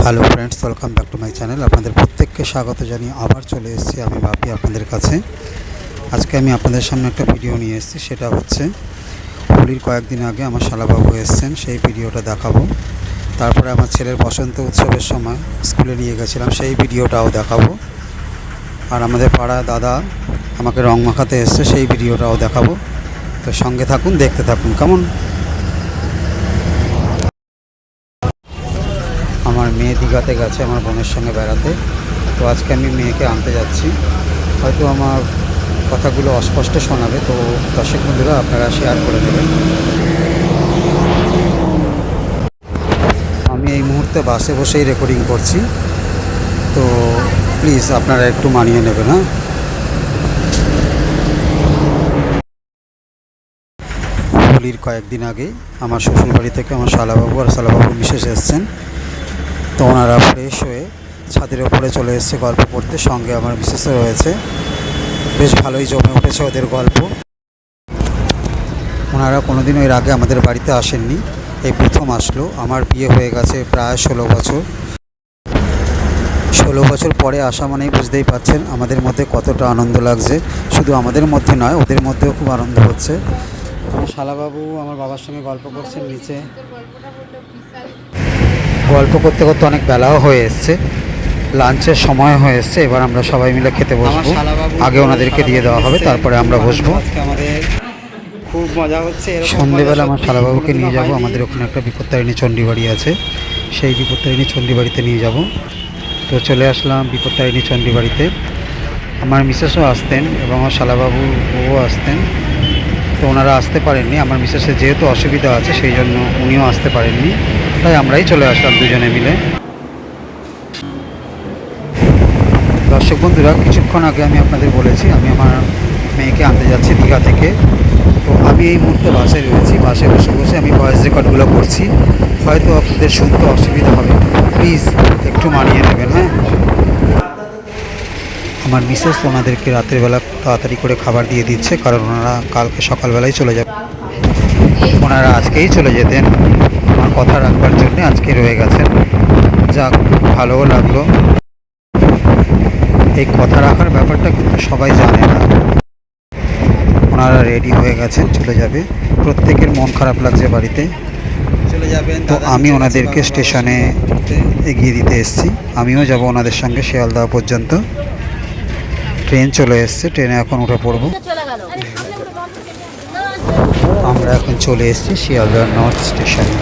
Hello friends, welcome back to my channel. আপনাদের প্রত্যেককে স্বাগত জানিয়ে আবার চলে এসেছি আমি বাপি আপনাদের কাছে। আজকে আমি আপনাদের সামনে একটা ভিডিও নিয়ে এসেছি, সেটা হচ্ছে হোলির কয়েকদিন আগে আমার শালাবাবু এসেছেন, সেই ভিডিওটা দেখাবো। তারপরে আমার ছেলের বসন্ত উৎসবের সময় স্কুলে নিয়ে গেছিলাম, সেই ভিডিওটাও দেখাবো। আর আমাদের পাড়া দাদা আমাকে রং মাখাতে এসছে, সেই ভিডিওটাও দেখাবো। তো সঙ্গে থাকুন, দেখতে থাকুন। কেমন? আমার মেয়ে দীঘাতে গেছে আমার বোনের সঙ্গে বেড়াতে, তো আজকে আমি মেয়েকে আনতে যাচ্ছি। হয়তো আমার কথাগুলো অস্পষ্ট শোনাবে, তো দর্শক বন্ধুরা আপনারা শেয়ার করে দেবেন। আমি এই মুহূর্তে বাসে বসেই রেকর্ডিং করছি, তো প্লিজ আপনারা একটু মানিয়ে নেবেন। হ্যাঁ, হোলির কয়েকদিন আগে আমার শ্বশুরবাড়ি থেকে আমার শালাবাবু আর শালাবাবুর মিসেস এসছেন। তো ওনারা ফ্রেশ হয়ে ছাদের ওপরে চলে এসছে গল্প করতে, সঙ্গে আমার মিসেসও রয়েছে। বেশ ভালোই জমে উঠেছে ওদের গল্প। ওনারা কোনোদিনও এর আগে আমাদের বাড়িতে আসেননি, এই প্রথম আসলো। আমার বিয়ে হয়ে গেছে প্রায় 16 বছর। 16 বছর পরে আসা মানেই বুঝতেই পারছেন আমাদের মধ্যে কতটা আনন্দ লাগছে। শুধু আমাদের মধ্যে নয়, ওদের মধ্যেও খুব আনন্দ হচ্ছে। আমার শালাবাবু আমার বাবার সঙ্গে গল্প করছেন নিচে। গল্প করতে করতে অনেক বেলাও হয়ে এসছে, লাঞ্চের সময় হয়ে এসছে। এবার আমরা সবাই মিলে খেতে বসবো। আগে ওনাদেরকে দিয়ে দেওয়া হবে, তারপরে আমরা বসবো। আমাদের খুব মজা হচ্ছে। সন্ধেবেলা আমার শালাবাবুকে নিয়ে যাব, আমাদের ওখানে একটা বিপত্তারিণী চণ্ডীবাড়ি আছে, সেই বিপত্তারিণী চণ্ডীবাড়িতে নিয়ে যাব। তো চলে আসলাম বিপত্তারিণী চণ্ডীবাড়িতে। আমার মিসেসও আসতেন এবং আমার শালাবাবু বউও আসতেন, তো ওনারা আসতে পারেননি। আমার মিসেসের যেহেতু অসুবিধা আছে, সেই জন্য উনিও আসতে পারেননি, তাই আমরাই চলে আসলাম দুজনে মিলে। দর্শক বন্ধুরা, কিছুক্ষণ আগে আমি আপনাদের বলেছি আমি আমার মেয়েকে আনতে যাচ্ছি দীঘা থেকে। তো আমি এই মুহূর্তে বাসে রয়েছি, বাসে বসে বসে আমি ভয়েস রেকর্ডগুলো করছি। হয়তো আপনাদের শুনতে অসুবিধা হবে, প্লিজ একটু মানিয়ে নেবেন। হ্যাঁ, আমার মিসেস ওনাদেরকে রাত্রেবেলা তাড়াতাড়ি করে খাবার দিয়ে দিচ্ছে, কারণ ওনারা কালকে সকালবেলায় চলে যাবে। ওনারা আজকেই চলে যেতেন, আমার কথা রাখবার জন্য আজকে রয়ে গেছেন। যাক, ভালোও লাগলো। এই কথা রাখার ব্যাপারটা কিন্তু সবাই জানে না। ওনারা রেডি হয়ে গেছেন, চলে যাবে। প্রত্যেকের মন খারাপ লাগছে বাড়িতে। চলে যাবেন, তো আমি ওনাদেরকে স্টেশনে এগিয়ে দিতে এসেছি। আমিও যাব ওনাদের সঙ্গে শিয়ালদহ পর্যন্ত। ট্রেন চলে এসছে, ট্রেনে এখন উঠে পড়ব। আমরা এখন চলে এসেছি শিয়ালদহ নর্থ স্টেশনে।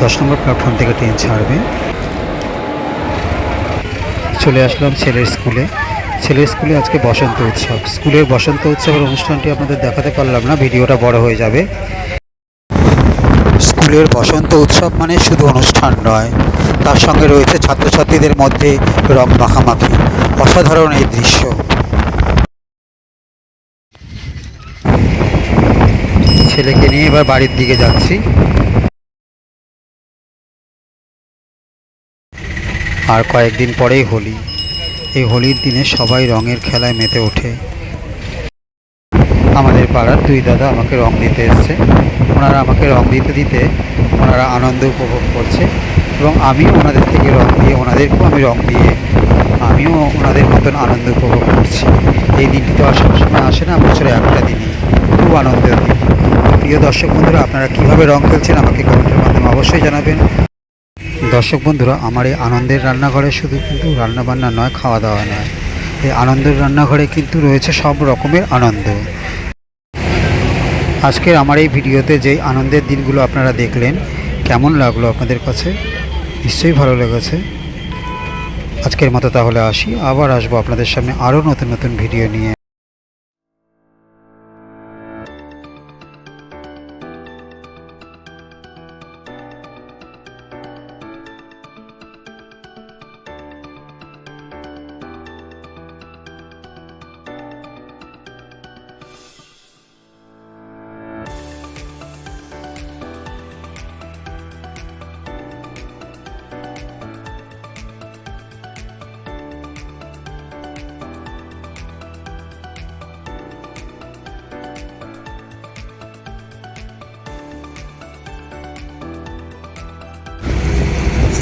10 নম্বর প্ল্যাটফর্ম থেকে ট্রেন ছাড়বে। চলে আসলাম ছেলের স্কুলে। ছেলের স্কুলে আজকে বসন্ত উৎসব। স্কুলের বসন্ত উৎসবের অনুষ্ঠানটি আপনাদের দেখাতে পারলাম না, ভিডিওটা বড় হয়ে যাবে। স্কুলের বসন্ত উৎসব মানে শুধু অনুষ্ঠান নয়, তার সঙ্গে রয়েছে ছাত্রছাত্রীদের মধ্যে রং মাখামাখি। অসাধারণ এই দৃশ্য। ছেলেকে নিয়ে এবার বাড়ির দিকে যাচ্ছি। আর কয়েকদিন পরেই হোলি। এই হোলির দিনে সবাই রঙের খেলায় মেতে ওঠে। আমাদের পাড়ার দুই দাদা আমাকে রং দিতে এসছে। ওনারা আমাকে রং দিতে দিতে ওনারা আনন্দ উপভোগ করছে, এবং আমিও ওনাদের থেকে রং দিয়ে ওনাদেরকেও আমি রং দিয়ে আমিও ওনাদের মতন আনন্দ উপভোগ করছি। এই দিনটি তো আর সবসময় আসে না, বছরে একটা দিনই, খুব আনন্দের দিন। প্রিয় দর্শক বন্ধুরা, আপনারা কীভাবে রং খেলছেন আমাকে কমেন্টের মাধ্যমে অবশ্যই জানাবেন। দর্শক বন্ধুরা, আমার এই আনন্দের রান্নাঘরে শুধু কিন্তু রান্নাবান্না নয়, খাওয়া দাওয়া নয়, এই আনন্দের রান্নাঘরে কিন্তু রয়েছে সব রকমের আনন্দ। আজকের আমার এই ভিডিওতে যেই আনন্দের দিনগুলো আপনারা দেখলেন, কেমন লাগলো আপনাদের কাছে? নিশ্চয়ই ভালো লেগেছে। আজকের মতো তাহলে আসি, আবার আসবো আপনাদের সামনে আরও নতুন নতুন ভিডিও নিয়ে।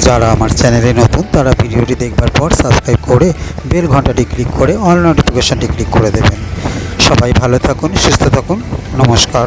যারা আমার চ্যানেলে নতুন তারা ভিডিওটি দেখবার পর সাবস্ক্রাইব করে বেল ঘন্টাটি ক্লিক করে অল নোটিফিকেশনটি ক্লিক করে দেবেন। সবাই ভালো থাকুন, সুস্থ থাকুন, নমস্কার।